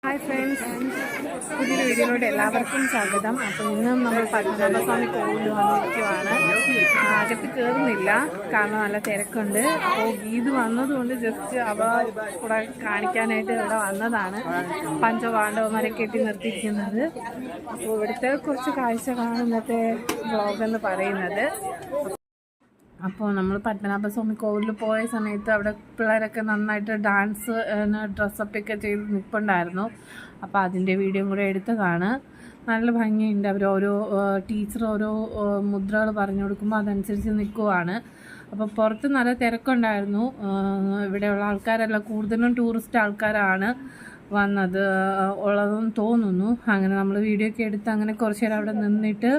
Hi friends, പുതിയൊരു വീഡിയോയിലൂടെ എല്ലാവർക്കും സ്വാഗതം. അപ്പോൾ ഇന്നും നമ്മൾ പത്മനാഭസ്വാമി കോവിൽ വന്നിരിക്കുവാണ്. അകത്ത് കയറുന്നില്ല, കാരണം നല്ല തിരക്കുണ്ട്. അപ്പോൾ ഗീത് വന്നതുകൊണ്ട് ജസ്റ്റ് അവ കൂടെ കാണിക്കാനായിട്ട് ഇവിടെ വന്നതാണ്. പഞ്ചപാണ്ഡവന്മാരെ കെട്ടി നിർത്തിയിരിക്കുന്നത്. അപ്പോൾ ഇവിടുത്തെ കുറച്ച് കാഴ്ചകളാണ് ഇന്നത്തെ വ്ളോഗെന്ന് പറയുന്നത്. അപ്പോൾ നമ്മൾ പത്മനാഭസ്വാമി കോവിലിൽ പോയ സമയത്ത് അവിടെ പിള്ളേരൊക്കെ നന്നായിട്ട് ഡാൻസ് ഡ്രസ്സപ്പൊക്കെ ചെയ്ത് നിൽപ്പുണ്ടായിരുന്നു. അപ്പോൾ അതിൻ്റെ വീഡിയോ കൂടെ എടുത്തതാണ്. നല്ല ഭംഗിയുണ്ട്. അവർ ഓരോ ടീച്ചർ ഓരോ മുദ്രകൾ പറഞ്ഞു കൊടുക്കുമ്പോൾ അതനുസരിച്ച് നിൽക്കുവാണ്. അപ്പോൾ പുറത്ത് നല്ല തിരക്കുണ്ടായിരുന്നു. ഇവിടെയുള്ള ആൾക്കാരെല്ലാം കൂടുതലും ടൂറിസ്റ്റ് ആൾക്കാരാണ് വന്നത് ഉള്ളതെന്ന് തോന്നുന്നു. അങ്ങനെ നമ്മൾ വീഡിയോ ഒക്കെ എടുത്ത് അങ്ങനെ കുറച്ച് നേരം അവിടെ നിന്നിട്ട്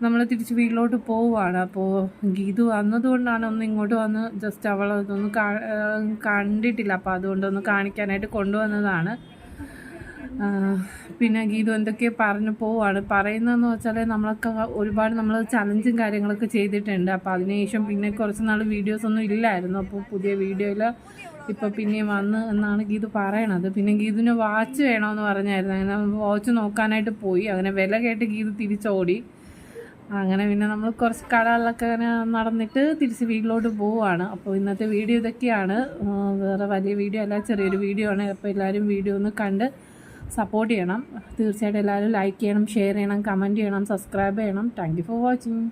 നമ്മൾ തിരിച്ച് വീട്ടിലോട്ട് പോവുകയാണ്. അപ്പോൾ ഗീതു വന്നതുകൊണ്ടാണ് ഒന്ന് ഇങ്ങോട്ട് വന്ന് ജസ്റ്റ് അവളതൊന്നും കണ്ടിട്ടില്ല, അപ്പോൾ അതുകൊണ്ടൊന്ന് കാണിക്കാനായിട്ട് കൊണ്ടുവന്നതാണ്. പിന്നെ ഗീതു എന്തൊക്കെയോ പറഞ്ഞു പോവുകയാണ്. പറയുന്നതെന്ന് വെച്ചാൽ നമ്മളൊക്കെ ഒരുപാട് നമ്മൾ ചലഞ്ചും കാര്യങ്ങളൊക്കെ ചെയ്തിട്ടുണ്ട്. അപ്പോൾ അതിനുശേഷം പിന്നെ കുറച്ച് നാൾ വീഡിയോസൊന്നും ഇല്ലായിരുന്നു. അപ്പോൾ പുതിയ വീഡിയോയിൽ ഇപ്പോൾ പിന്നെയും വന്ന് എന്നാണ് ഗീതു പറയണത്. പിന്നെ ഗീതുവിന് വാച്ച് വേണമെന്ന് പറഞ്ഞായിരുന്നു. അങ്ങനെ വാച്ച് നോക്കാനായിട്ട് പോയി. അങ്ങനെ വില കേട്ട് ഗീതു തിരിച്ചോടി. അങ്ങനെ പിന്നെ നമ്മൾ കുറച്ച് കടകളിലൊക്കെ അങ്ങനെ നടന്നിട്ട് തിരിച്ച് വീട്ടിലോട്ട് പോവുകയാണ്. അപ്പോൾ ഇന്നത്തെ വീഡിയോ ഇതൊക്കെയാണ്. വേറെ വലിയ വീഡിയോ അല്ല, ചെറിയൊരു വീഡിയോ ആണ്. അപ്പോൾ എല്ലാവരും വീഡിയോ ഒന്ന് കണ്ട് സപ്പോർട്ട് ചെയ്യണം. തീർച്ചയായിട്ടും എല്ലാവരും ലൈക്ക് ചെയ്യണം, ഷെയർ ചെയ്യണം, കമൻറ്റ് ചെയ്യണം, സബ്സ്ക്രൈബ് ചെയ്യണം. Thank you for watching.